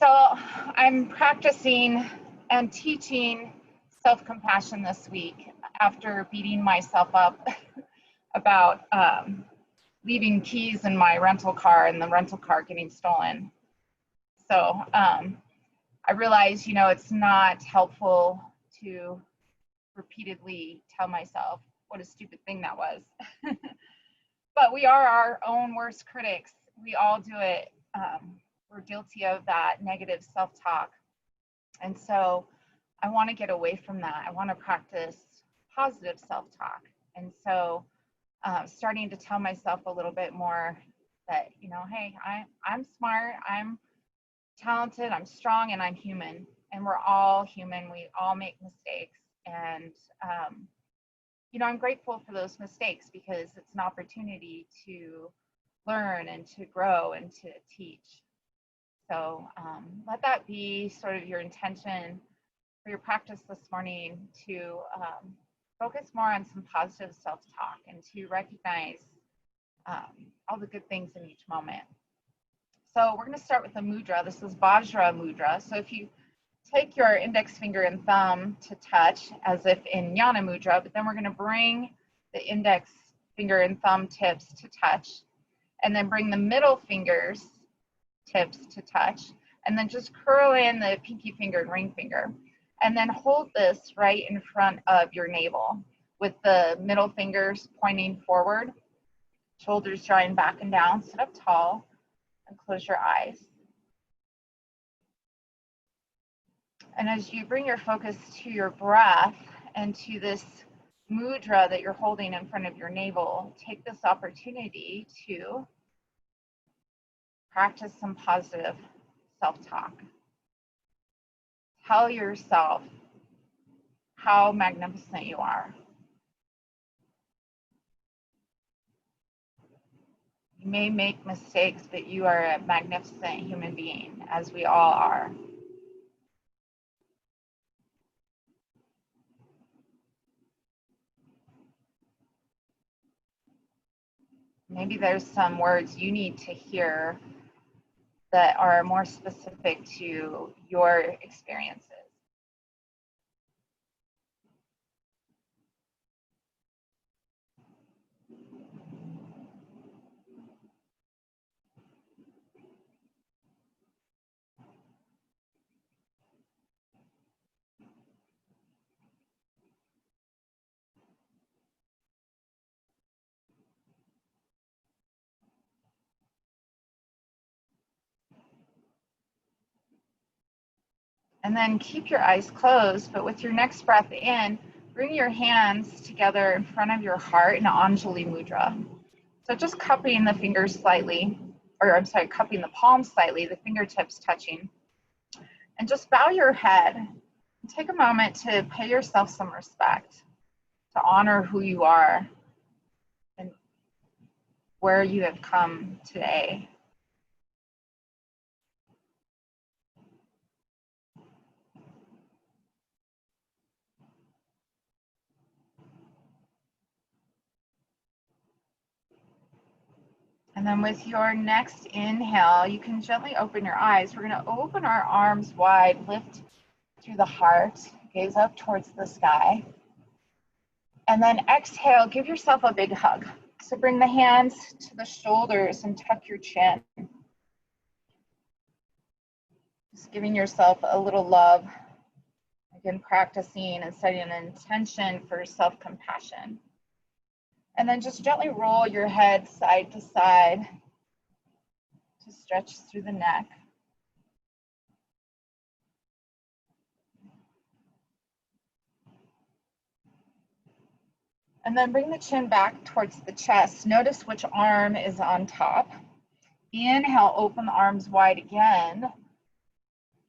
So I'm practicing and teaching self-compassion this week after beating myself up about leaving keys in my rental car and the rental car getting stolen. So I realized, it's not helpful to repeatedly tell myself what a stupid thing that was. But we are our own worst critics. We all do it. We're guilty of that negative self-talk. And so I want to get away from that. I want to practice positive self-talk. And so starting to tell myself a little bit more that, hey, I'm smart, I'm talented, I'm strong, and I'm human. And we're all human. We all make mistakes. And, I'm grateful for those mistakes because it's an opportunity to learn and to grow and to teach. So let that be sort of your intention for your practice this morning to focus more on some positive self-talk and to recognize all the good things in each moment. So we're going to start with a mudra. This is Vajra mudra. So if you take your index finger and thumb to touch as if in Jnana mudra, but then we're going to bring the index finger and thumb tips to touch, and then bring the middle fingers tips to touch, and then just curl in the pinky finger and ring finger, and then hold this right in front of your navel with the middle fingers pointing forward, shoulders drawing back and down. Sit up tall and close your eyes. And as you bring your focus to your breath and to this mudra that you're holding in front of your navel, take this opportunity to practice some positive self-talk. Tell yourself how magnificent you are. You may make mistakes, but you are a magnificent human being, as we all are. Maybe there's some words you need to hear that are more specific to your experiences. And then keep your eyes closed, but with your next breath in, bring your hands together in front of your heart in Anjali Mudra. So just cupping the fingers slightly, cupping the palms slightly, the fingertips touching. And just bow your head and take a moment to pay yourself some respect, to honor who you are and where you have come today. And then with your next inhale, you can gently open your eyes. We're going to open our arms wide, lift through the heart, gaze up towards the sky. And then exhale, give yourself a big hug. So bring the hands to the shoulders and tuck your chin. Just giving yourself a little love. Again, practicing and setting an intention for self-compassion. And then just gently roll your head side to side to stretch through the neck. And then bring the chin back towards the chest. Notice which arm is on top. Inhale, open the arms wide again.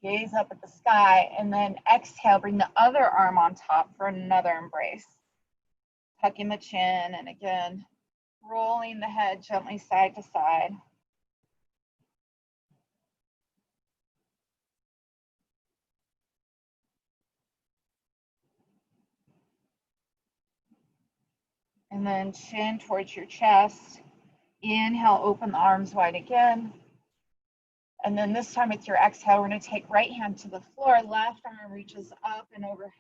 Gaze up at the sky. And then exhale, bring the other arm on top for another embrace. Tucking the chin and again, rolling the head gently side to side. And then chin towards your chest. Inhale, open the arms wide again. And then this time with your exhale, we're going to take right hand to the floor, left arm reaches up and overhead.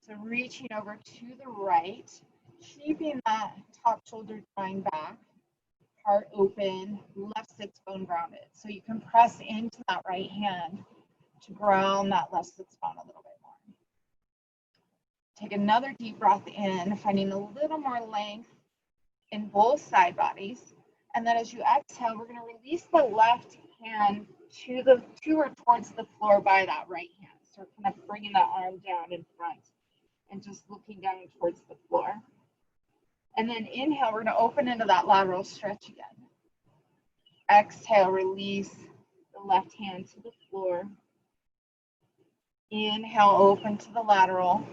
So reaching over to the right, keeping that top shoulder drawing back, heart open, left sits bone grounded. So you can press into that right hand to ground that left sits bone a little bit more. Take another deep breath in, finding a little more length in both side bodies. And then as you exhale, we're going to release the left hand to or towards the floor by that right hand. So we're kind of bringing that arm down in front and just looking down towards the floor. And then inhale, we're going to open into that lateral stretch again. Exhale, release the left hand to the floor. Inhale, open to the lateral.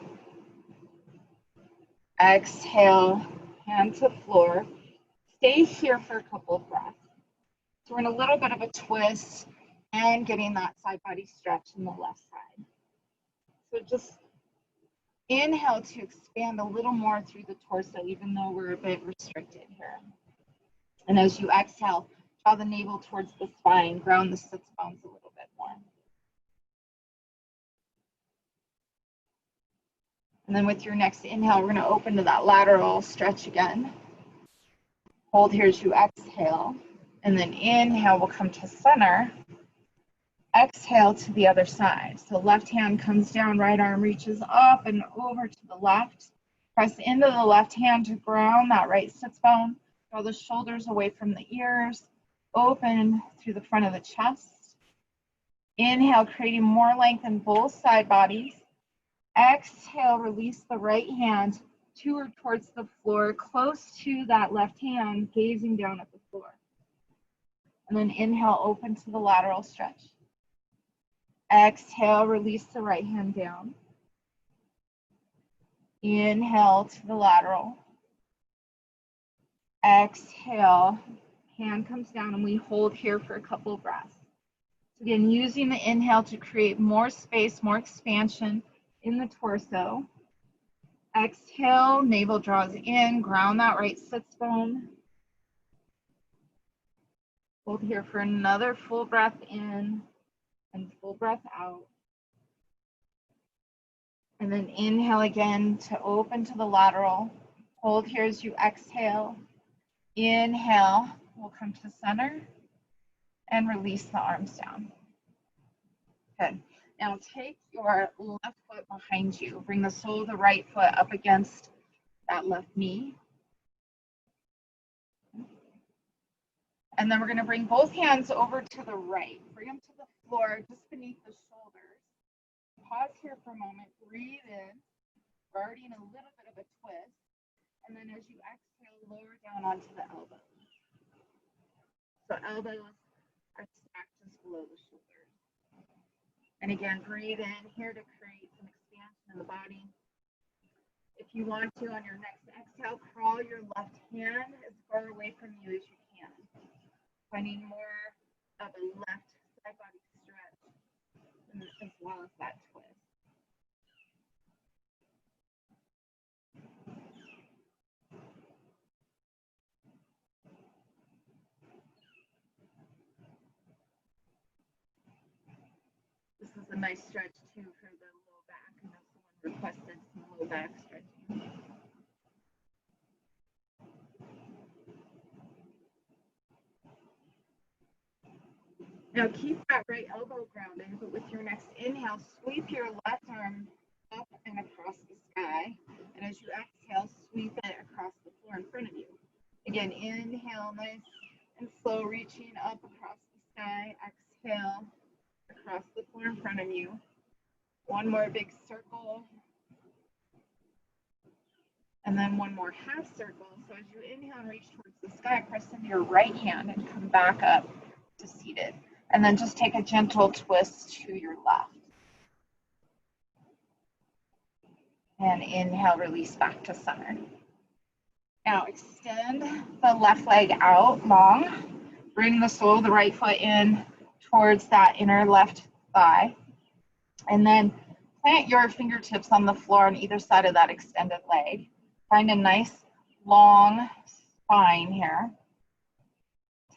Exhale, hand to floor. Stay here for a couple of breaths. So we're in a little bit of a twist and getting that side body stretch in the left side. So just inhale to expand a little more through the torso, even though we're a bit restricted here. And as you exhale, draw the navel towards the spine, ground the sits bones a little bit more. And then with your next inhale, we're going to open to that lateral stretch again. Hold here as you exhale. And then inhale, we'll come to center. Exhale to the other side. So left hand comes down, right arm reaches up and over to the left. Press into the left hand to ground that right sits bone. Draw the shoulders away from the ears. Open through the front of the chest. Inhale, creating more length in both side bodies. Exhale, release the right hand to or towards the floor, close to that left hand, gazing down at the floor. And then inhale, open to the lateral stretch. Exhale, release the right hand down. Inhale to the lateral. Exhale, hand comes down and we hold here for a couple of breaths. So again, using the inhale to create more space, more expansion in the torso. Exhale, navel draws in, ground that right sits bone. Hold here for another full breath in and full breath out. And then inhale again to open to the lateral. Hold here as you exhale. Inhale, we'll come to center and release the arms down. Good. Now take your left foot behind you. Bring the sole of the right foot up against that left knee. And then we're going to bring both hands over to the right. Bring them to the floor just beneath the shoulders. Pause here for a moment. Breathe in. We're already in a little bit of a twist. And then as you exhale, lower down onto the elbows. So elbows are stacked just below the shoulders. And again, breathe in here to create some expansion in the body. If you want to, on your next exhale, crawl your left hand as far away from you as you can. Finding more of a left side body stretch as well as that twist. This is a nice stretch too for the low back. I know someone requested some low back stretching. Now keep that right elbow grounded, but with your next inhale, sweep your left arm up and across the sky. And as you exhale, sweep it across the floor in front of you. Again, inhale, nice and slow, reaching up across the sky. Exhale, across the floor in front of you. One more big circle. And then one more half circle. So as you inhale and reach towards the sky, press into your right hand and come back up to seated. And then just take a gentle twist to your left. And inhale, release back to center. Now extend the left leg out long. Bring the sole of the right foot in towards that inner left thigh. And then plant your fingertips on the floor on either side of that extended leg. Find a nice long spine here.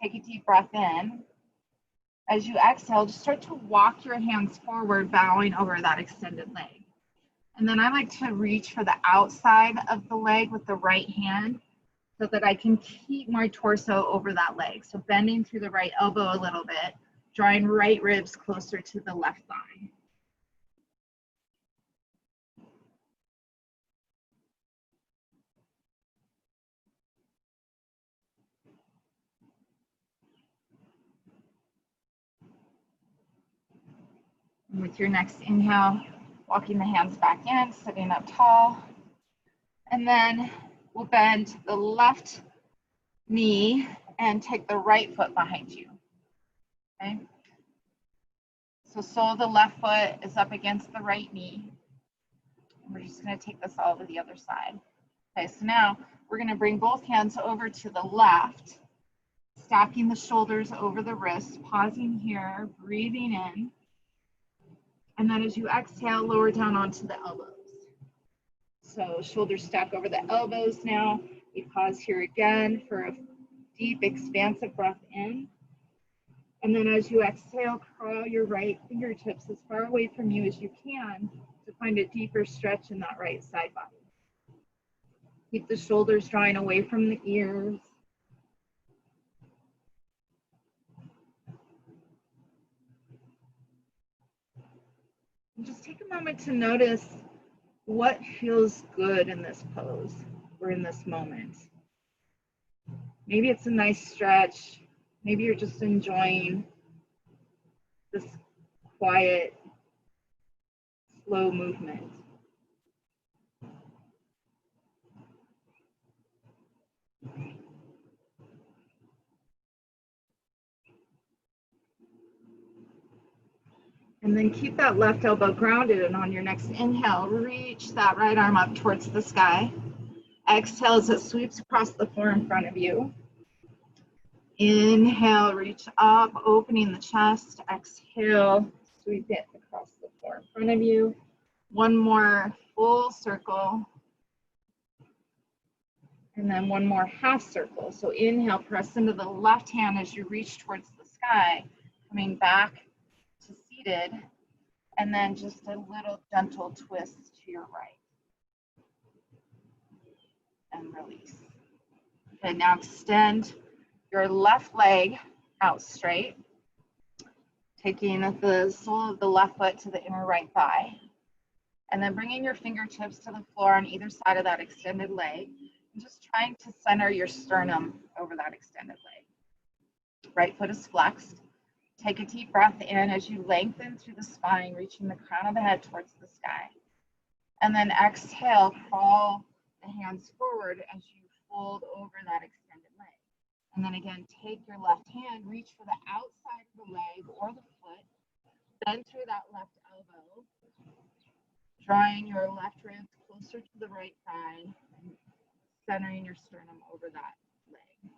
Take a deep breath in. As you exhale, just start to walk your hands forward, bowing over that extended leg. And then I like to reach for the outside of the leg with the right hand so that I can keep my torso over that leg. So bending through the right elbow a little bit, drawing right ribs closer to the left thigh. And with your next inhale, walking the hands back in, sitting up tall. And then we'll bend the left knee and take the right foot behind you. Okay? So sole of the left foot is up against the right knee. We're just going to take this all to the other side. Okay, so now we're going to bring both hands over to the left, stacking the shoulders over the wrists, pausing here, breathing in. And then as you exhale, lower down onto the elbows. So shoulders stack over the elbows now. We pause here again for a deep, expansive breath in. And then as you exhale, curl your right fingertips as far away from you as you can to find a deeper stretch in that right side body. Keep the shoulders drawing away from the ears. And just take a moment to notice what feels good in this pose or in this moment. Maybe it's a nice stretch. Maybe you're just enjoying this quiet, slow movement. And then keep that left elbow grounded, and on your next inhale, reach that right arm up towards the sky. Exhale as it sweeps across the floor in front of you. Inhale, reach up, opening the chest. Exhale, sweep it across the floor in front of you. One more full circle. And then one more half circle. So inhale, press into the left hand as you reach towards the sky, coming back to seated, and then just a little gentle twist to your right. And release. Okay, now extend your left leg out straight, taking the sole of the left foot to the inner right thigh, and then bringing your fingertips to the floor on either side of that extended leg, and just trying to center your sternum over that extended leg. Right foot is flexed. Take a deep breath in as you lengthen through the spine, reaching the crown of the head towards the sky. And then exhale, crawl the hands forward as you fold over that extended leg. And then again, take your left hand, reach for the outside of the leg or the foot, bend through that left elbow, drawing your left ribs closer to the right thigh, and centering your sternum over that leg.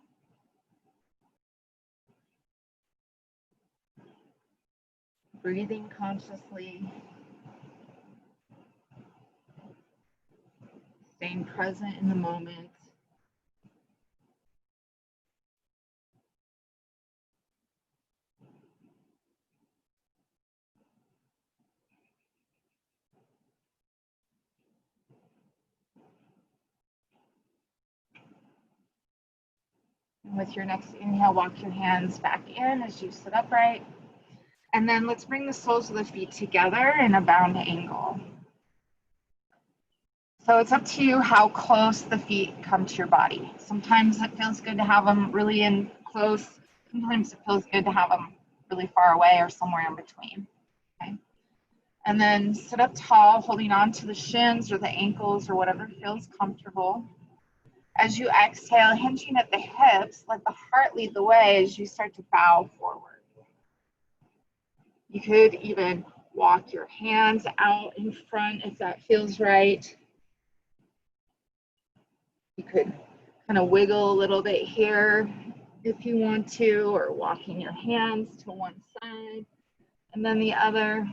Breathing consciously, staying present in the moment. And with your next inhale, walk your hands back in as you sit upright. And then let's bring the soles of the feet together in a bound angle. So it's up to you how close the feet come to your body. Sometimes it feels good to have them really in close. Sometimes it feels good to have them really far away or somewhere in between. Okay. And then sit up tall, holding on to the shins or the ankles or whatever feels comfortable. As you exhale, hinging at the hips, let the heart lead the way as you start to bow forward. You could even walk your hands out in front if that feels right. You could kind of wiggle a little bit here if you want to, or walking your hands to one side and then the other.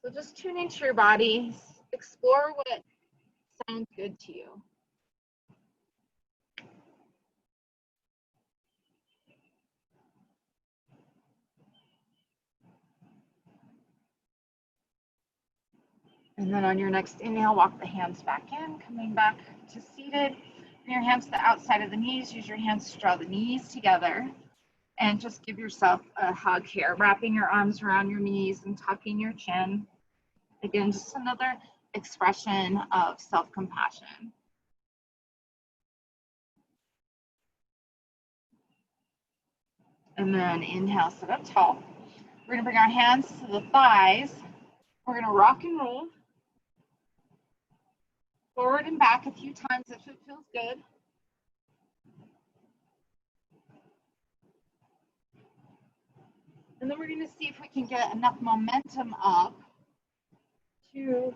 So just tune into your body, explore what sounds good to you. And then on your next inhale, walk the hands back in, coming back to seated. Bring your hands to the outside of the knees. Use your hands to draw the knees together. And just give yourself a hug here, wrapping your arms around your knees and tucking your chin. Again, just another expression of self-compassion. And then inhale, sit up tall. We're gonna bring our hands to the thighs. We're gonna rock and roll. Forward and back a few times if it feels good. And then we're gonna see if we can get enough momentum up to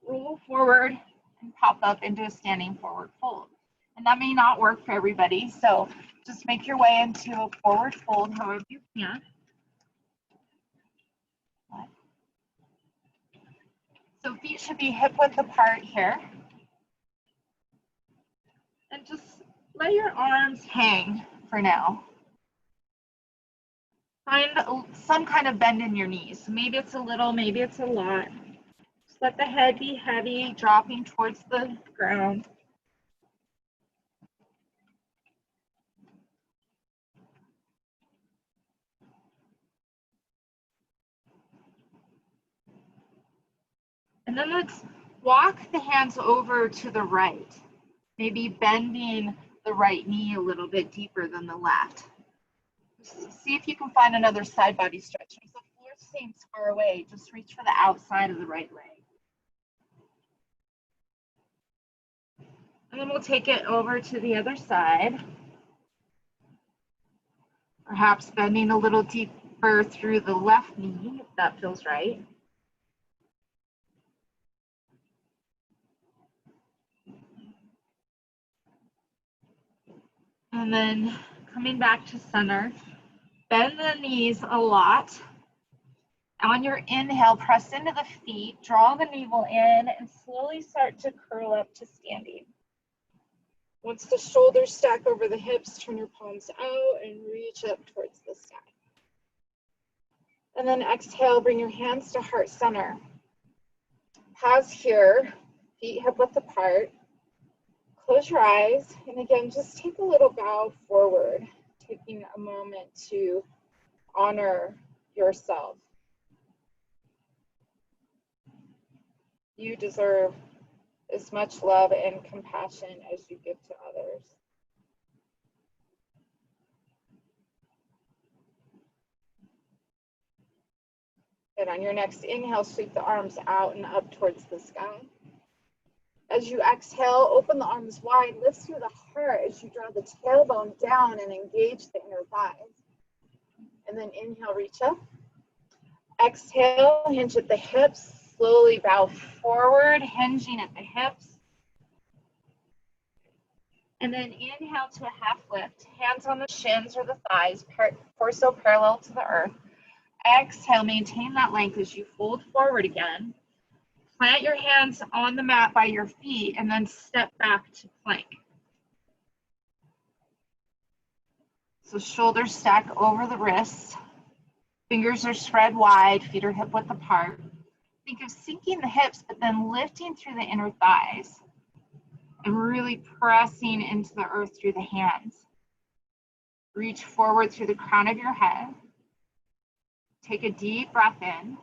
roll forward and pop up into a standing forward fold. And that may not work for everybody, so just make your way into a forward fold however you can. So feet should be hip width apart here. And just let your arms hang for now. Find some kind of bend in your knees. Maybe it's a little, maybe it's a lot. Just let the head be heavy, dropping towards the ground. And then let's walk the hands over to the right, maybe bending the right knee a little bit deeper than the left. Just see if you can find another side body stretch. If the floor seems far away, just reach for the outside of the right leg. And then we'll take it over to the other side. Perhaps bending a little deeper through the left knee, if that feels right. And then coming back to center, bend the knees a lot. On your inhale, press into the feet, draw the navel in, and slowly start to curl up to standing. Once the shoulders stack over the hips, turn your palms out and reach up towards the sky. And then exhale, bring your hands to heart center. Pause here, feet hip width apart. Close your eyes, and again, just take a little bow forward, taking a moment to honor yourself. You deserve as much love and compassion as you give to others. And on your next inhale, sweep the arms out and up towards the sky. As you exhale, open the arms wide, lift through the heart as you draw the tailbone down and engage the inner thighs. And then inhale, reach up. Exhale, hinge at the hips, slowly bow forward, hinging at the hips. And then inhale to a half lift, hands on the shins or the thighs, torso parallel to the earth. Exhale, maintain that length as you fold forward again. Plant your hands on the mat by your feet and then step back to plank. So shoulders stack over the wrists. Fingers are spread wide, feet are hip width apart. Think of sinking the hips, but then lifting through the inner thighs and really pressing into the earth through the hands. Reach forward through the crown of your head. Take a deep breath in.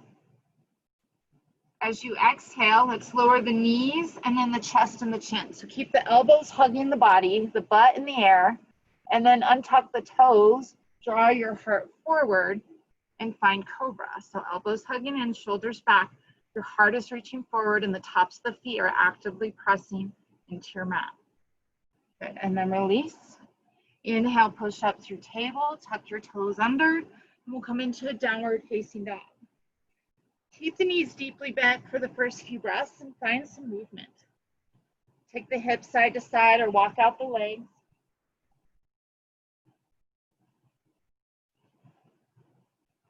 As you exhale, let's lower the knees and then the chest and the chin. So keep the elbows hugging the body, the butt in the air, and then untuck the toes, draw your heart forward, and find cobra. So elbows hugging in, shoulders back. Your heart is reaching forward and the tops of the feet are actively pressing into your mat. Good, and then release. Inhale, push up through table, tuck your toes under, and we'll come into a downward facing dog. Keep the knees deeply bent for the first few breaths and find some movement. Take the hips side to side or walk out the legs.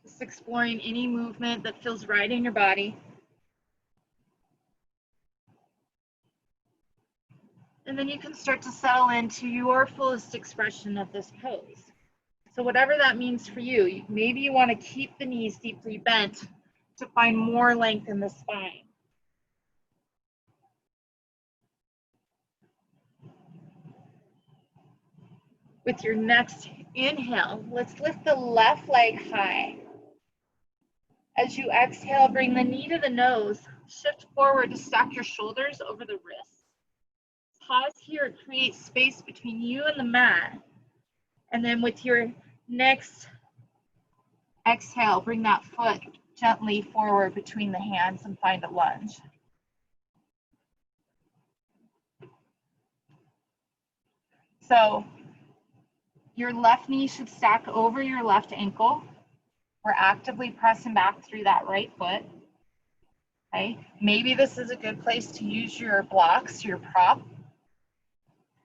Just exploring any movement that feels right in your body. And then you can start to settle into your fullest expression of this pose. So whatever that means for you, maybe you want to keep the knees deeply bent to find more length in the spine. With your next inhale, let's lift the left leg high. As you exhale, bring the knee to the nose. Shift forward to stack your shoulders over the wrists. Pause here, create space between you and the mat. And then with your next exhale, bring that foot gently forward between the hands and find a lunge. So your left knee should stack over your left ankle. We're actively pressing back through that right foot. Okay. Maybe this is a good place to use your blocks, your prop.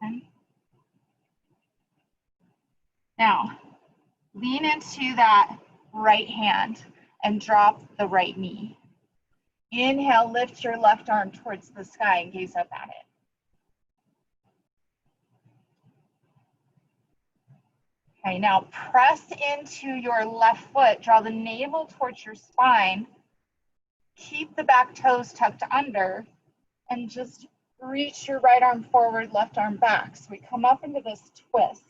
Okay. Now, lean into that right hand and drop the right knee. Inhale, lift your left arm towards the sky and gaze up at it. Okay, now press into your left foot, draw the navel towards your spine, keep the back toes tucked under, and just reach your right arm forward, left arm back. So we come up into this twist.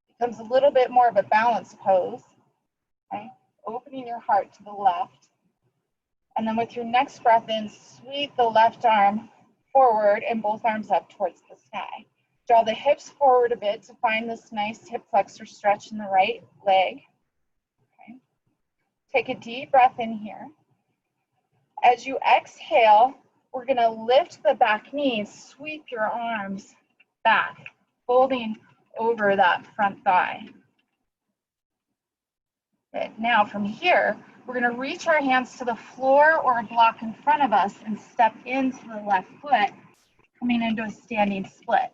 It becomes a little bit more of a balance pose, okay? Opening your heart to the left. And then with your next breath in, sweep the left arm forward and both arms up towards the sky. Draw the hips forward a bit to find this nice hip flexor stretch in the right leg. Okay. Take a deep breath in here. As you exhale, we're going to lift the back knee, sweep your arms back, folding over that front thigh. Good. Now from here, we're going to reach our hands to the floor or a block in front of us and step into the left foot, coming into a standing split.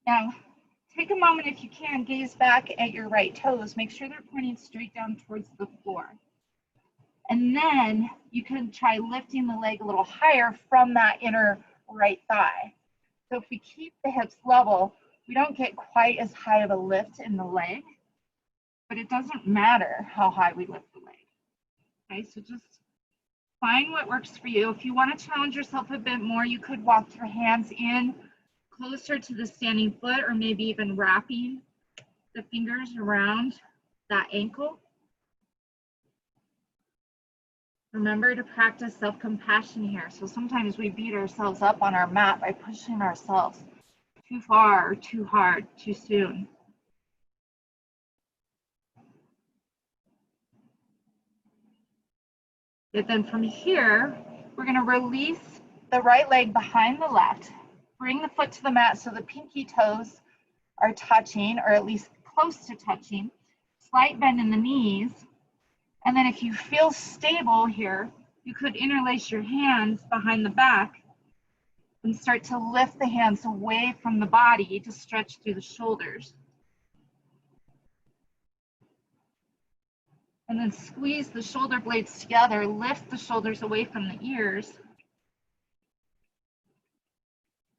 Now, take a moment if you can, gaze back at your right toes. Make sure they're pointing straight down towards the floor. And then you can try lifting the leg a little higher from that inner right thigh. So if we keep the hips level, we don't get quite as high of a lift in the leg, but it doesn't matter how high we lift the leg. Okay, so just find what works for you. If you want to challenge yourself a bit more, you could walk your hands in closer to the standing foot, or maybe even wrapping the fingers around that ankle. Remember to practice self-compassion here. So sometimes we beat ourselves up on our mat by pushing ourselves too far or too hard too soon. But then from here, we're going to release the right leg behind the left. Bring the foot to the mat so the pinky toes are touching, or at least close to touching. Slight bend in the knees. And then if you feel stable here, you could interlace your hands behind the back and start to lift the hands away from the body to stretch through the shoulders. And then squeeze the shoulder blades together, lift the shoulders away from the ears.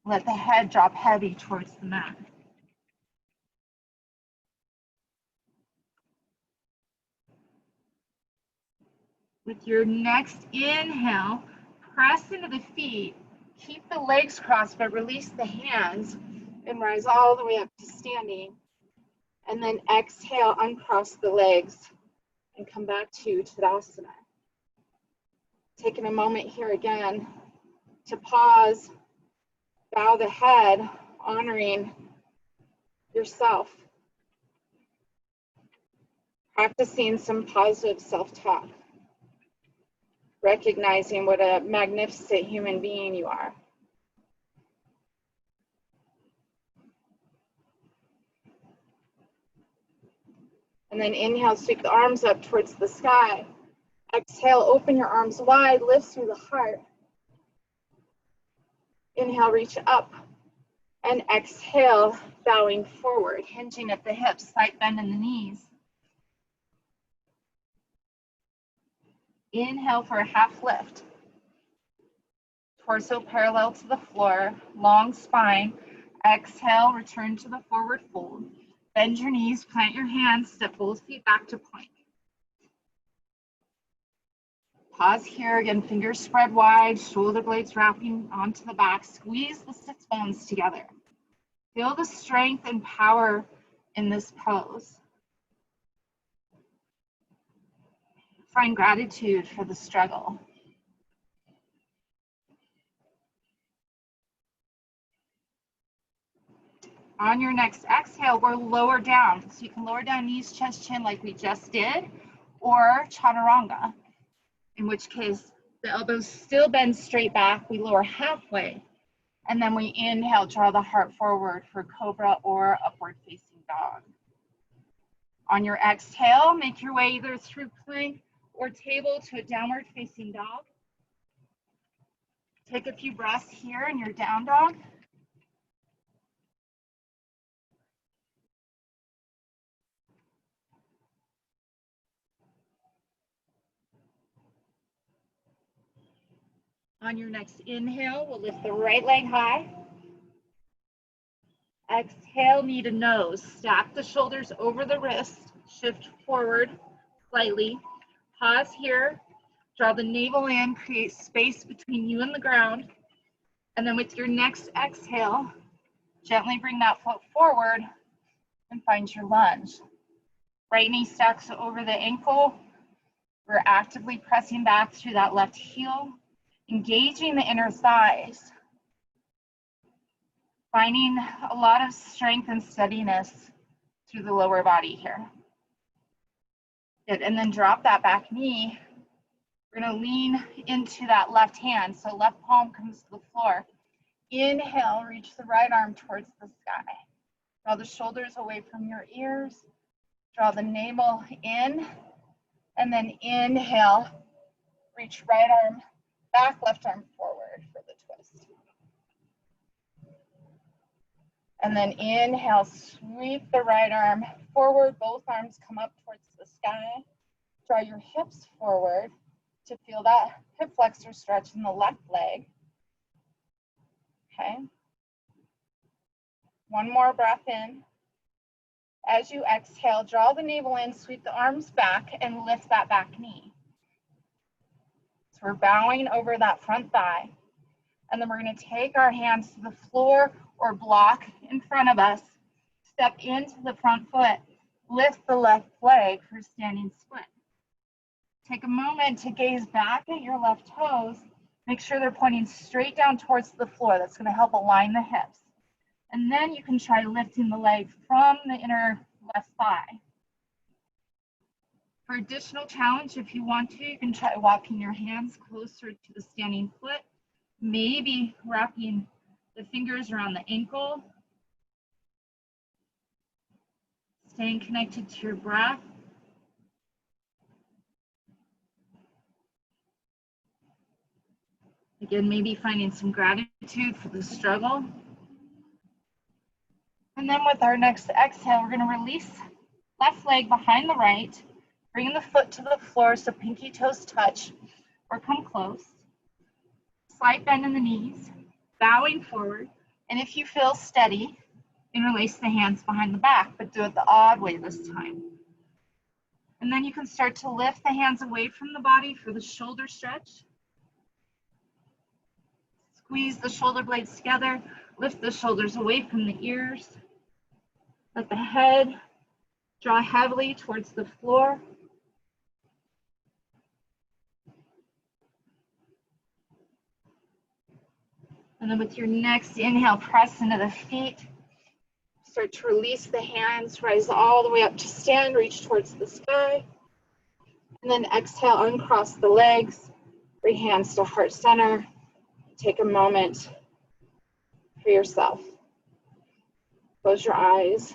Let the head drop heavy towards the mat. With your next inhale, press into the feet, keep the legs crossed, but release the hands and rise all the way up to standing. And then exhale, uncross the legs and come back to Tadasana. Taking a moment here again to pause, bow the head, honoring yourself. Practicing some positive self-talk. Recognizing what a magnificent human being you are. And then inhale, sweep the arms up towards the sky. Exhale, open your arms wide, lift through the heart. Inhale, reach up. And exhale, bowing forward, hinging at the hips, slight bend in the knees. Inhale for a half lift. Torso parallel to the floor, long spine. Exhale, return to the forward fold. Bend your knees, plant your hands, step both feet back to plank. Pause here, again, fingers spread wide, shoulder blades wrapping onto the back. Squeeze the sits bones together. Feel the strength and power in this pose. Find gratitude for the struggle. On your next exhale, we're lower down. So you can lower down knees, chest, chin like we just did, or chaturanga, in which case the elbows still bend straight back. We lower halfway, and then we inhale, draw the heart forward for cobra or upward facing dog. On your exhale, make your way either through plank or table to a downward facing dog. Take a few breaths here in your down dog. On your next inhale, we'll lift the right leg high. Exhale, knee to nose. Stack the shoulders over the wrist. Shift forward slightly. Pause here. Draw the navel in. Create space between you and the ground. And then with your next exhale, gently bring that foot forward and find your lunge. Right knee stacks over the ankle. We're actively pressing back through that left heel, engaging the inner thighs, finding a lot of strength and steadiness through the lower body here. Good. And then drop that back knee. We're going to lean into that left hand, so left palm comes to the floor. Inhale, reach the right arm towards the sky. Draw the shoulders away from your ears. Draw the navel in, and then inhale, reach right arm back, left arm forward for the twist. And then inhale, sweep the right arm forward, both arms come up towards the sky. Draw your hips forward to feel that hip flexor stretch in the left leg. Okay. One more breath in. As you exhale, draw the navel in, sweep the arms back, and lift that back knee. So we're bowing over that front thigh. And then we're going to take our hands to the floor or block in front of us. Step into the front foot. Lift the left leg for standing split. Take a moment to gaze back at your left toes. Make sure they're pointing straight down towards the floor. That's going to help align the hips. And then you can try lifting the leg from the inner left thigh. For additional challenge, if you want to, you can try walking your hands closer to the standing foot, maybe wrapping the fingers around the ankle, staying connected to your breath. Again, maybe finding some gratitude for the struggle. And then with our next exhale, we're going to release left leg behind the right, bring the foot to the floor so pinky toes touch or come close. Slight bend in the knees, bowing forward. And if you feel steady, interlace the hands behind the back, but do it the odd way this time. And then you can start to lift the hands away from the body for the shoulder stretch. Squeeze the shoulder blades together, lift the shoulders away from the ears. Let the head draw heavily towards the floor. And then with your next inhale, press into the feet. Start to release the hands, rise all the way up to stand, reach towards the sky. And then exhale, uncross the legs, bring hands to heart center. Take a moment for yourself. Close your eyes.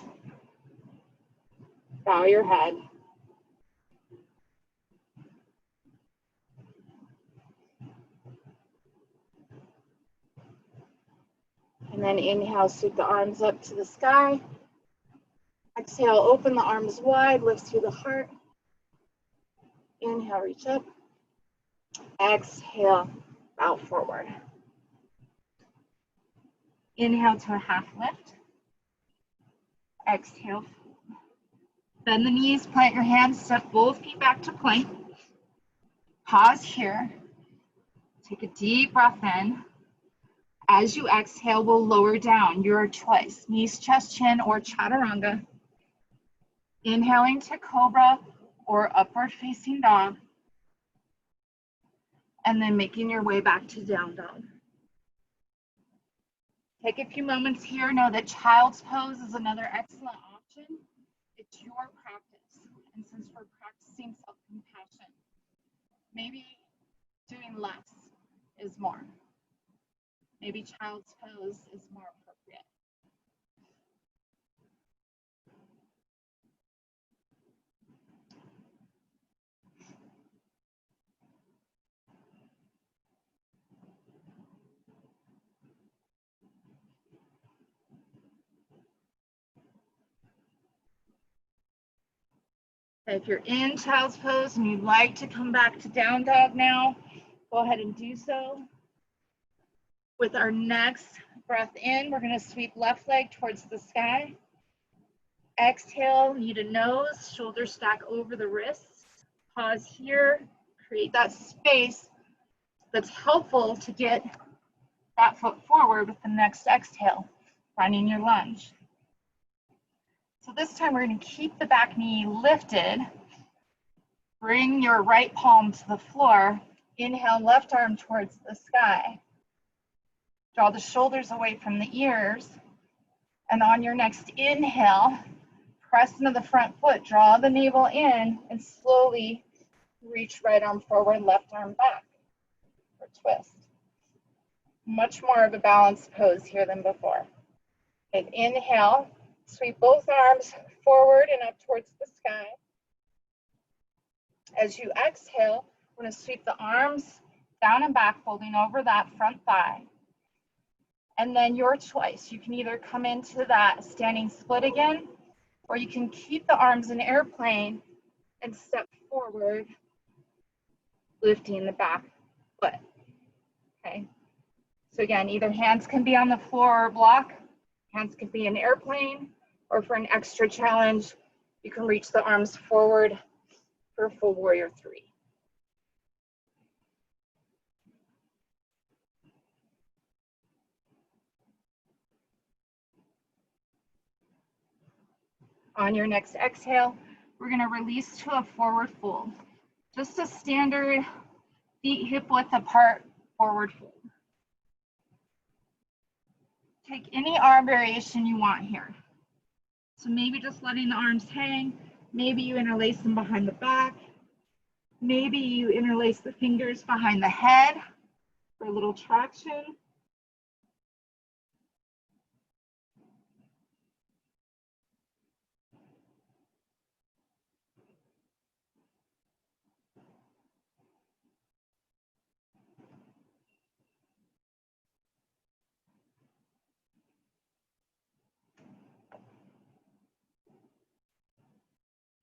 Bow your head. And then inhale, sweep the arms up to the sky. Exhale, open the arms wide, lift through the heart. Inhale, reach up. Exhale, bow forward. Inhale to a half lift. Exhale. Bend the knees, plant your hands, step both feet back to plank. Pause here. Take a deep breath in. As you exhale, we'll lower down, your choice, knees, chest, chin, or chaturanga. Inhaling to cobra or upward facing dog. And then making your way back to down dog. Take a few moments here. Know that child's pose is another excellent option. It's your practice. And since we're practicing self-compassion, maybe doing less is more. Maybe child's pose is more appropriate. If you're in child's pose and you'd like to come back to down dog now, go ahead and do so. With our next breath in, we're going to sweep left leg towards the sky. Exhale, knee to nose, shoulders stack over the wrists. Pause here, create that space that's helpful to get that foot forward with the next exhale, finding your lunge. So this time we're going to keep the back knee lifted. Bring your right palm to the floor. Inhale, left arm towards the sky. Draw the shoulders away from the ears. And on your next inhale, press into the front foot, draw the navel in, and slowly reach right arm forward, left arm back, or twist. Much more of a balanced pose here than before. Okay, inhale, sweep both arms forward and up towards the sky. As you exhale, we're going to sweep the arms down and back, folding over that front thigh. And then your choice. You can either come into that standing split again, or you can keep the arms in airplane and step forward, lifting the back foot. Okay. So again, either hands can be on the floor or block, hands can be in airplane, or for an extra challenge, you can reach the arms forward for full warrior 3. On your next exhale, we're going to release to a forward fold. Just a standard feet hip width apart forward fold. Take any arm variation you want here. So maybe just letting the arms hang, maybe you interlace them behind the back, maybe you interlace the fingers behind the head for a little traction.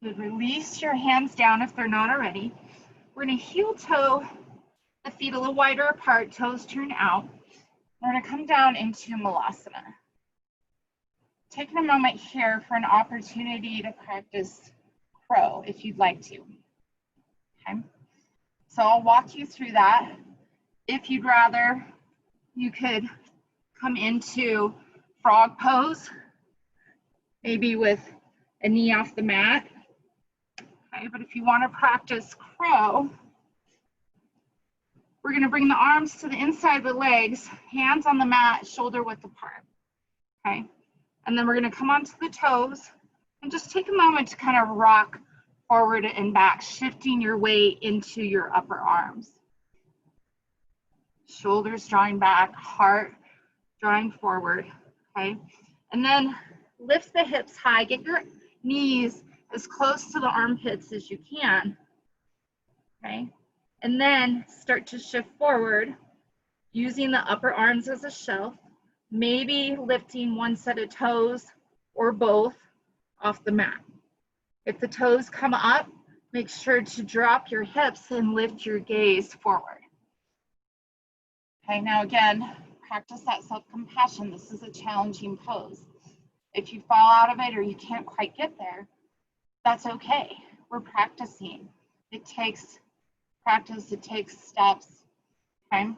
Good. Release your hands down if they're not already. We're going to heel toe the feet a little wider apart, toes turn out. We're going to come down into Malasana. Taking a moment here for an opportunity to practice crow if you'd like to. Okay. So I'll walk you through that. If you'd rather, you could come into frog pose, maybe with a knee off the mat. Okay, but if you want to practice crow, we're going to bring the arms to the inside of the legs, hands on the mat, shoulder width apart. Okay, and then we're going to come onto the toes and just take a moment to kind of rock forward and back, shifting your weight into your upper arms. Shoulders drawing back, heart drawing forward. Okay, and then lift the hips high, get your knees as close to the armpits as you can, okay? And then start to shift forward using the upper arms as a shelf, maybe lifting one set of toes or both off the mat. If the toes come up, make sure to drop your hips and lift your gaze forward. Okay, now again, practice that self-compassion. This is a challenging pose. If you fall out of it or you can't quite get there, that's okay. We're practicing. It takes practice, it takes steps, okay?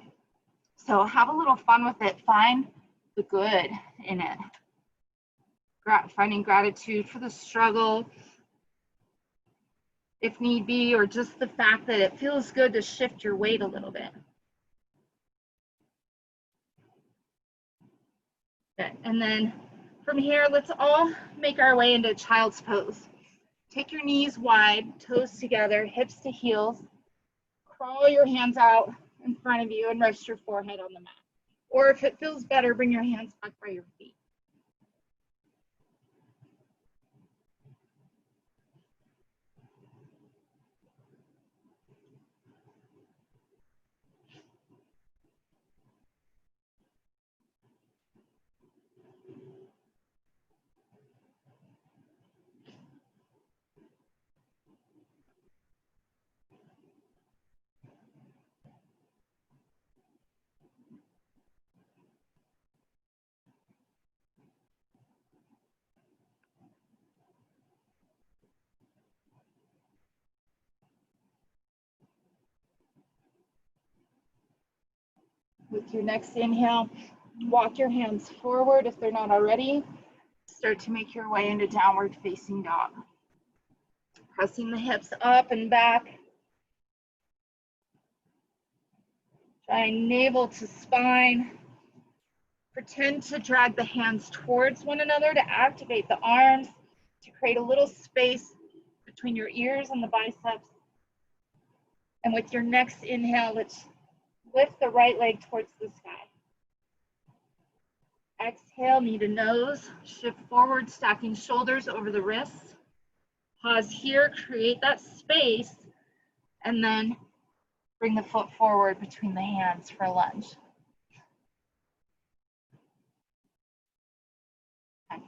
So have a little fun with it. Find the good in it. Finding gratitude for the struggle, if need be, or just the fact that it feels good to shift your weight a little bit. Good. And then from here, let's all make our way into child's pose. Take your knees wide, toes together, hips to heels. Crawl your hands out in front of you and rest your forehead on the mat. Or if it feels better, bring your hands back by your feet. With your next inhale, walk your hands forward if they're not already. Start to make your way into downward facing dog. Pressing the hips up and back. Drawing navel to spine. Pretend to drag the hands towards one another to activate the arms, to create a little space between your ears and the biceps. And with your next inhale, let's lift the right leg towards the sky. Exhale, knee to nose, shift forward, stacking shoulders over the wrists. Pause here, create that space, and then bring the foot forward between the hands for a lunge. Okay.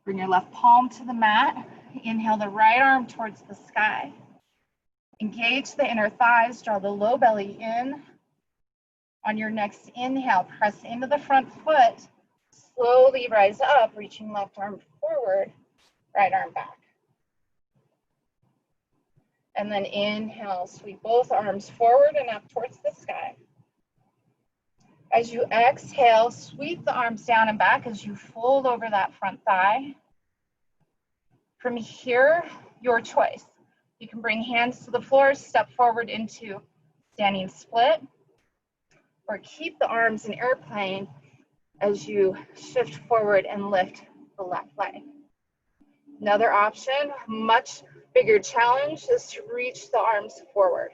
Bring your left palm to the mat. Inhale the right arm towards the sky. Engage the inner thighs, draw the low belly in. On your next inhale, press into the front foot. Slowly rise up, reaching left arm forward, right arm back. And then inhale, sweep both arms forward and up towards the sky. As you exhale, sweep the arms down and back as you fold over that front thigh. From here, your choice. You can bring hands to the floor, step forward into standing split, or keep the arms in airplane as you shift forward and lift the left leg. Another option, much bigger challenge, is to reach the arms forward.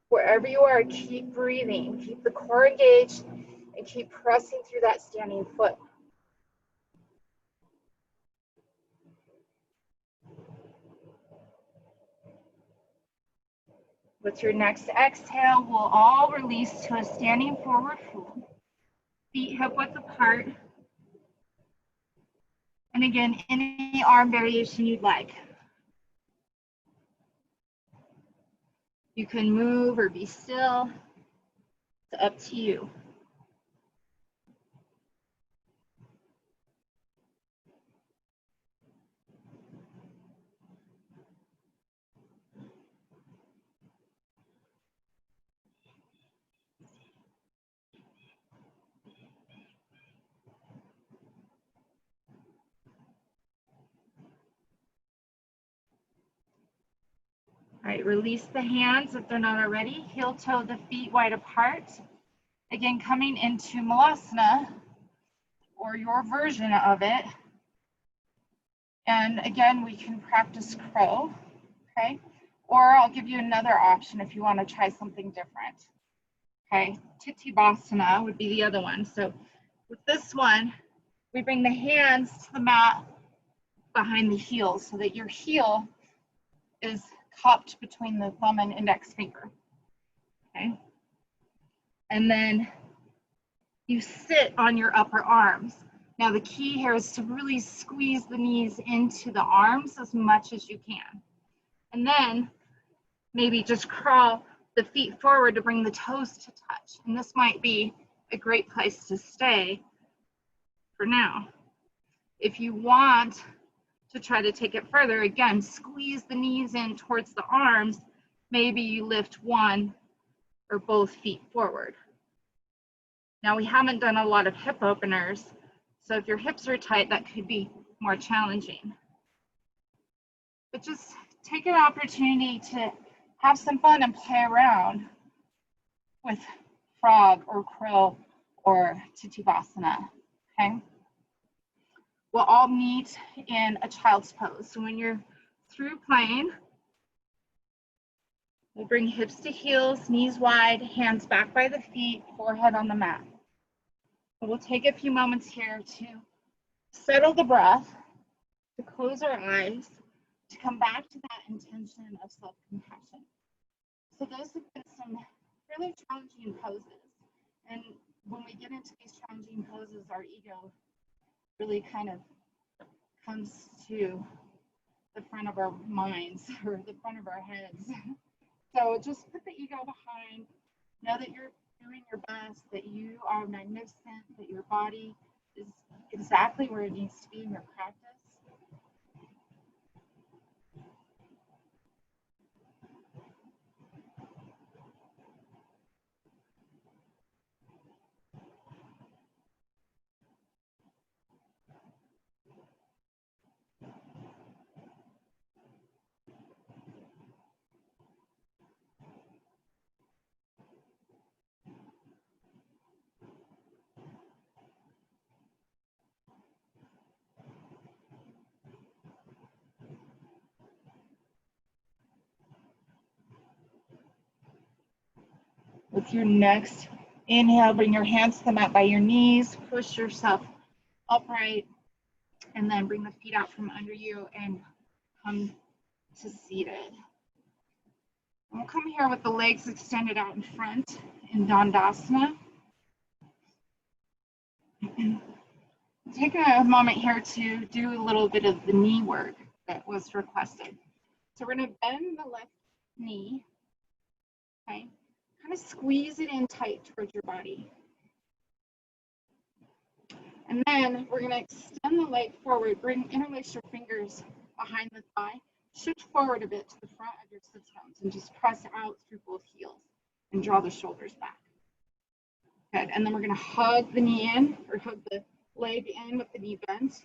Wherever you are, keep breathing, keep the core engaged, and keep pressing through that standing foot. With your next exhale, we'll all release to a standing forward fold. Feet hip width apart. And again, any arm variation you'd like. You can move or be still. It's up to you. All right, release the hands if they're not already. Heel toe the feet wide apart. Again, coming into Malasana, or your version of it. And again, we can practice crow, okay? Or I'll give you another option if you want to try something different. Okay, Tittibhasana would be the other one. So with this one, we bring the hands to the mat behind the heels so that your heel is cupped between the thumb and index finger. Okay, and then you sit on your upper arms. Now the key here is to really squeeze the knees into the arms as much as you can. And then maybe just crawl the feet forward to bring the toes to touch. And this might be a great place to stay for now. If you want to try to take it further, again, squeeze the knees in towards the arms. Maybe you lift one or both feet forward. Now we haven't done a lot of hip openers, so if your hips are tight, that could be more challenging. But just take an opportunity to have some fun and play around with frog or crow or Tittvasana, okay? We'll all meet in a child's pose. So when you're through playing, we'll bring hips to heels, knees wide, hands back by the feet, forehead on the mat. We'll take a few moments here to settle the breath, to close our eyes, to come back to that intention of self-compassion. So those have been some really challenging poses. And when we get into these challenging poses, our ego really kind of comes to the front of our minds or the front of our heads. So just put the ego behind. Know that you're doing your best, that you are magnificent, that your body is exactly where it needs to be in your practice. With your next inhale, bring your hands to the mat by your knees, push yourself upright, and then bring the feet out from under you and come to seated. And we'll come here with the legs extended out in front in Dandasana. Take a moment here to do a little bit of the knee work that was requested. So we're going to bend the left knee, okay? Kind of squeeze it in tight towards your body. And then we're going to extend the leg forward, interlace your fingers behind the thigh, shift forward a bit to the front of your sits bones, and just press out through both heels and draw the shoulders back. Good. And then we're going to hug the knee in, or hug the leg in with the knee bent.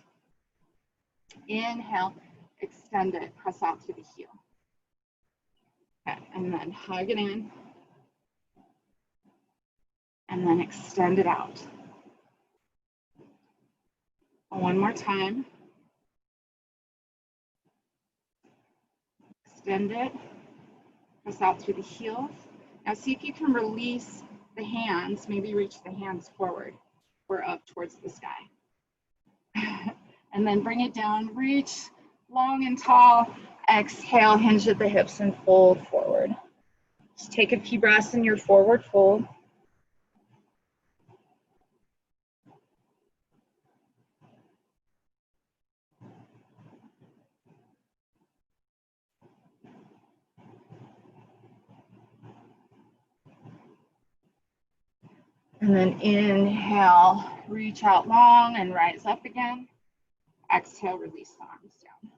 Inhale, extend it, press out through the heel. Okay. And then hug it in. And then extend it out. One more time. Extend it, press out through the heels. Now see if you can release the hands, maybe reach the hands forward or up towards the sky. And then bring it down, reach long and tall. Exhale, hinge at the hips and fold forward. Just take a few breaths in your forward fold. And then inhale, reach out long and rise up again. Exhale, release the arms down.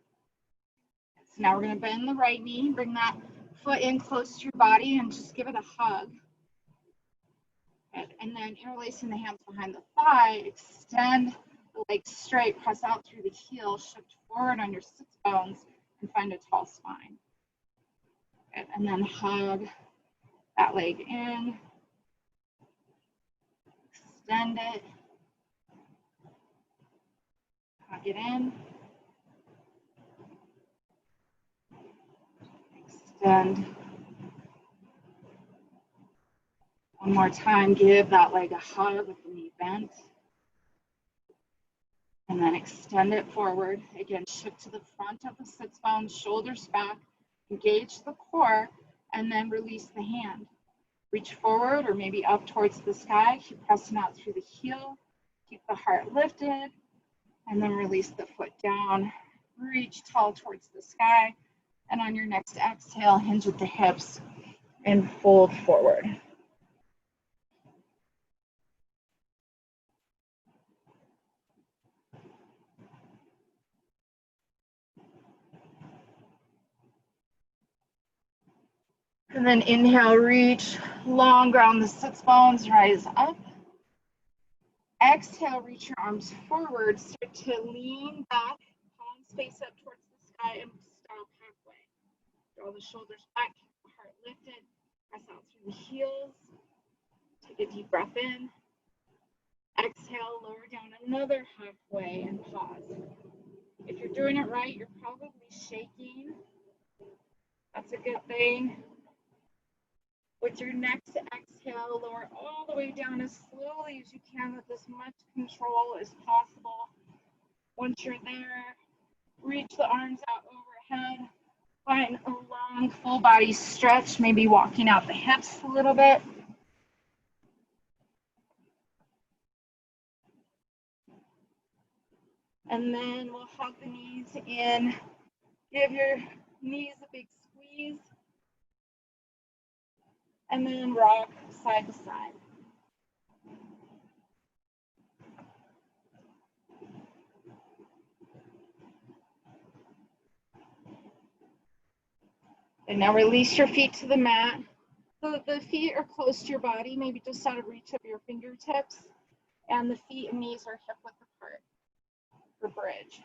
So now we're going to bend the right knee, bring that foot in close to your body and just give it a hug. And then interlacing the hands behind the thigh, extend the leg straight, press out through the heel, shift forward on your sits bones, and find a tall spine. Good. And then hug that leg in, extend it, hug it in, extend. One more time, give that leg a hug with the knee bent. And then extend it forward. Again, shift to the front of the sits bones, shoulders back, engage the core, and then release the hand. Reach forward or maybe up towards the sky. Keep pressing out through the heel. Keep the heart lifted. And then release the foot down. Reach tall towards the sky. And on your next exhale, hinge at the hips and fold forward. And then inhale, reach long, ground the sits bones, rise up. Exhale, reach your arms forward. Start to lean back, palms face up towards the sky, and stop halfway. Draw the shoulders back, heart lifted. Press out through the heels. Take a deep breath in. Exhale, lower down another halfway and pause. If you're doing it right, you're probably shaking. That's a good thing. With your next exhale, lower all the way down as slowly as you can with as much control as possible. Once you're there, reach the arms out overhead. Find a long full body stretch, maybe walking out the hips a little bit. And then we'll hug the knees in. Give your knees a big squeeze. And then rock side to side. And now release your feet to the mat. So the feet are close to your body, maybe just out of reach of your fingertips. And the feet and knees are hip width apart for bridge.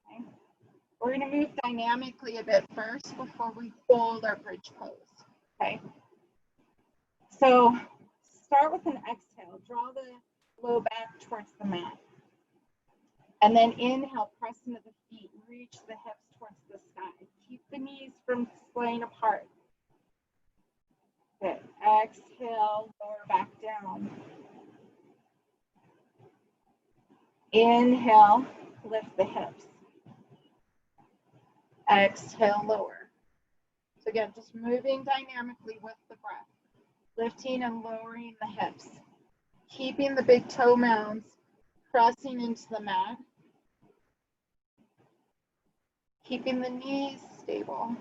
Okay. We're going to move dynamically a bit first before we hold our bridge pose. Okay. So start with an exhale. Draw the low back towards the mat. And then inhale, press into the feet. Reach the hips towards the sky. Keep the knees from splaying apart. Good. Exhale, lower back down. Inhale, lift the hips. Exhale, lower. So again, just moving dynamically with the breath. Lifting and lowering the hips. Keeping the big toe mounds pressing into the mat. Keeping the knees stable.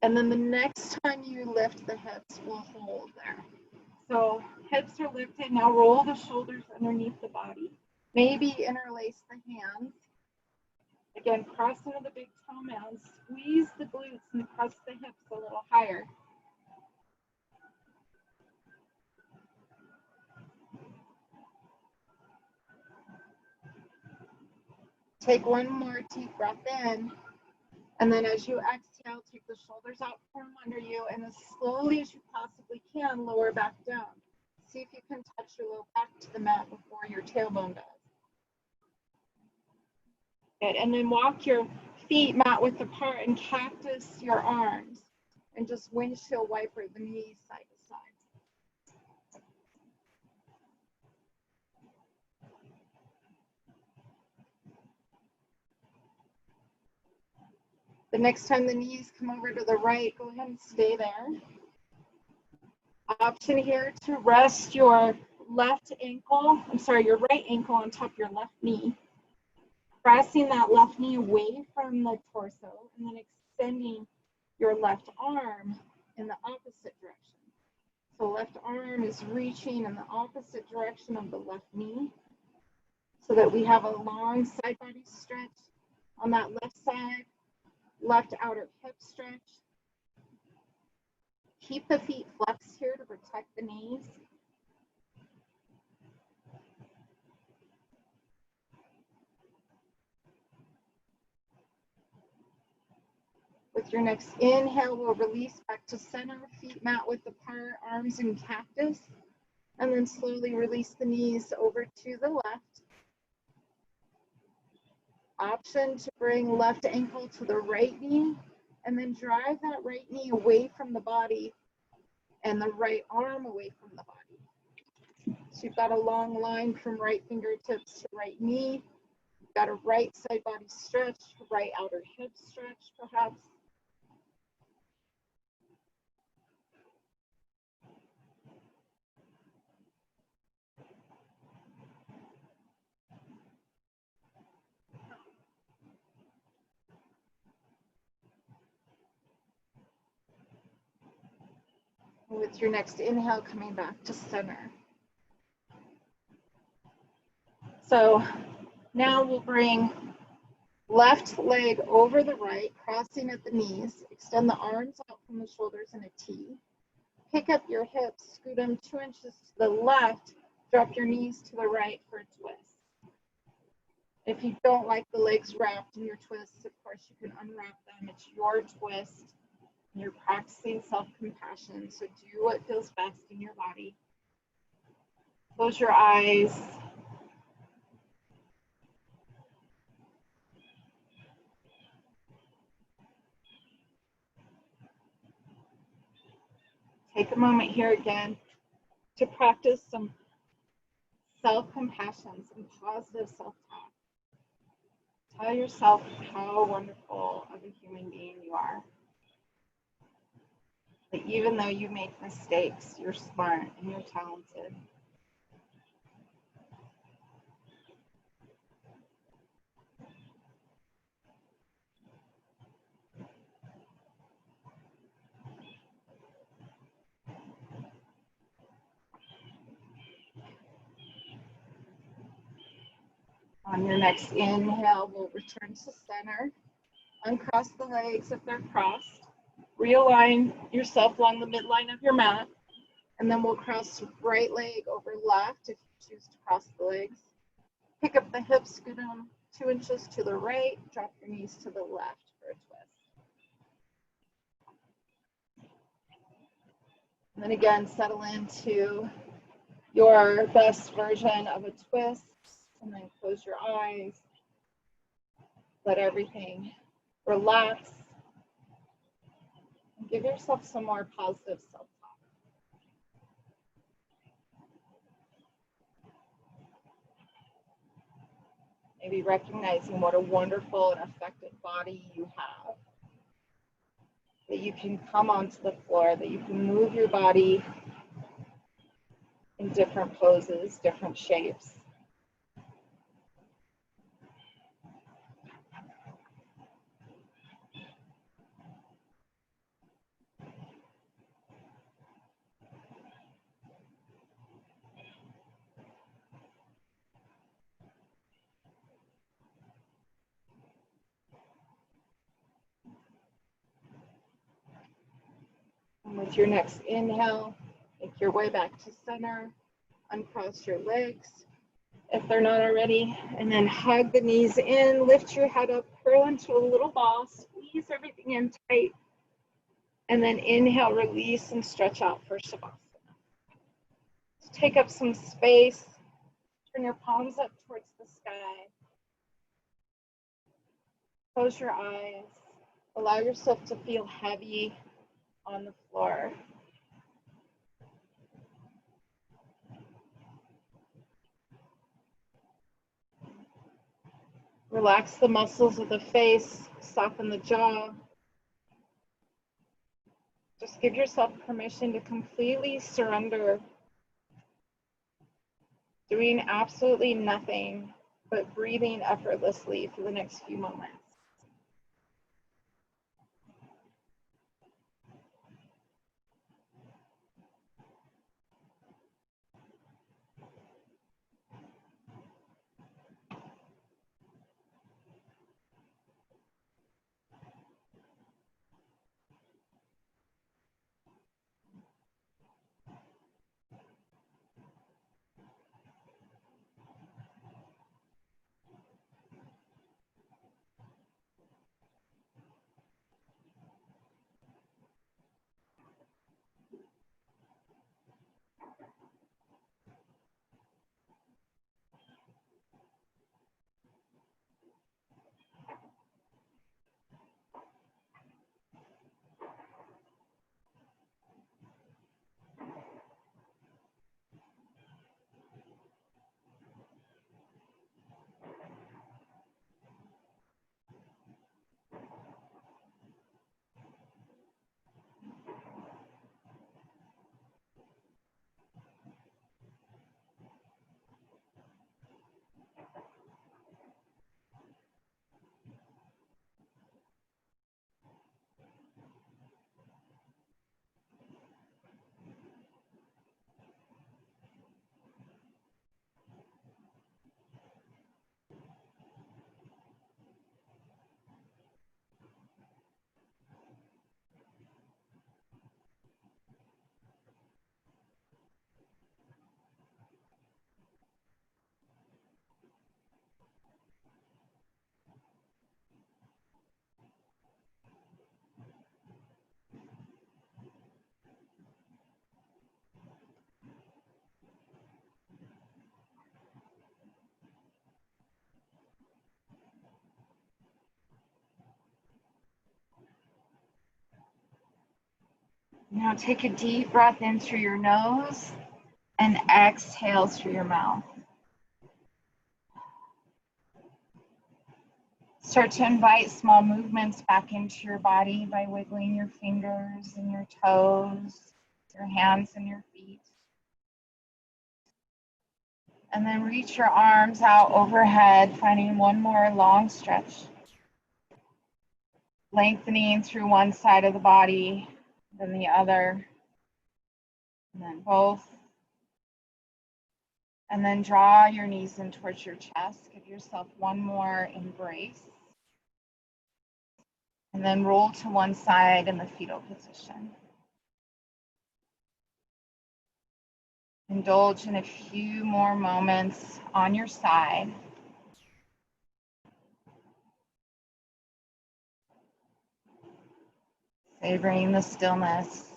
And then the next time you lift the hips, we'll hold there. So hips are lifted. Now roll the shoulders underneath the body. Maybe interlace the hands. Again, press into the big toe mounds. Squeeze the glutes and press the hips a little higher. Take one more deep breath in. And then as you exhale, take the shoulders out from under you, and as slowly as you possibly can, lower back down. See if you can touch your low back to the mat before your tailbone does. Good. And then walk your feet mat width apart and cactus your arms. And just windshield wiper the knees side to side. The next time the knees come over to the right, go ahead and stay there. Option here to rest your your right ankle on top of your left knee. Pressing that left knee away from the torso and then extending your left arm in the opposite direction. So left arm is reaching in the opposite direction of the left knee so that we have a long side body stretch on that left side. Left outer hip stretch. Keep the feet flexed here to protect the knees. With your next inhale, we'll release back to center, feet mat width apart, arms in cactus, and then slowly release the knees over to the left. Option to bring left ankle to the right knee and then drive that right knee away from the body and the right arm away from the body. So you've got a long line from right fingertips to right knee. You've got a right side body stretch, right outer hip stretch perhaps. With your next inhale, coming back to center. So Now we'll bring left leg over the right, crossing at the knees. Extend the arms out from the shoulders in a T. Pick up your hips, scoot them 2 inches to the left, drop your knees to the right for a twist. If you don't like the legs wrapped in your twists, of course you can unwrap them. It's your twist. You're practicing self-compassion, so do what feels best in your body. Close your eyes. Take a moment here again to practice some self-compassion, some positive self-talk. Tell yourself how wonderful of a human being you are. That even though you make mistakes, you're smart and you're talented. On your next inhale, we'll return to center. Uncross the legs if they're crossed. Realign yourself along the midline of your mat. And then we'll cross right leg over left if you choose to cross the legs. Pick up the hips, scoot them 2 inches to the right. Drop your knees to the left for a twist. And then again, settle into your best version of a twist. And then close your eyes. Let everything relax. And give yourself some more positive self-talk. Maybe recognizing what a wonderful and effective body you have. That you can come onto the floor, that you can move your body in different poses, different shapes. And with your next inhale, make your way back to center, uncross your legs if they're not already, and then hug the knees in, lift your head up, curl into a little ball, squeeze everything in tight, and then inhale, release, and stretch out for Shavasana. So take up some space, turn your palms up towards the sky, close your eyes, allow yourself to feel heavy on the floor. Relax the muscles of the face, soften the jaw. Just give yourself permission to completely surrender, doing absolutely nothing but breathing effortlessly for the next few moments. Now take a deep breath in through your nose and exhale through your mouth. Start to invite small movements back into your body by wiggling your fingers and your toes, your hands and your feet. And then reach your arms out overhead, finding one more long stretch. Lengthening through one side of the body, then the other, and then both. And then draw your knees in towards your chest. Give yourself one more embrace. And then roll to one side in the fetal position. Indulge in a few more moments on your side. Savoring the stillness.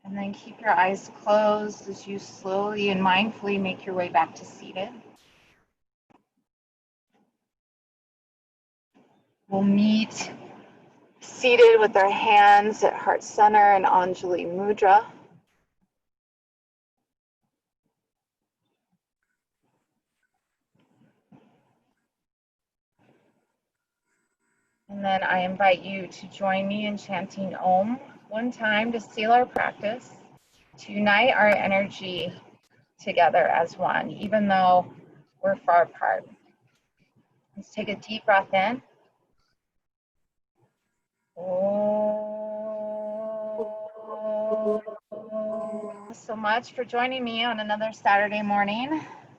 And then keep your eyes closed as you slowly and mindfully make your way back to seated. We'll meet seated with our hands at heart center in Anjali Mudra. And then I invite you to join me in chanting Om one time to seal our practice, to unite our energy together as one, even though we're far apart. Let's take a deep breath in. Thank you so much for joining me on another Saturday morning.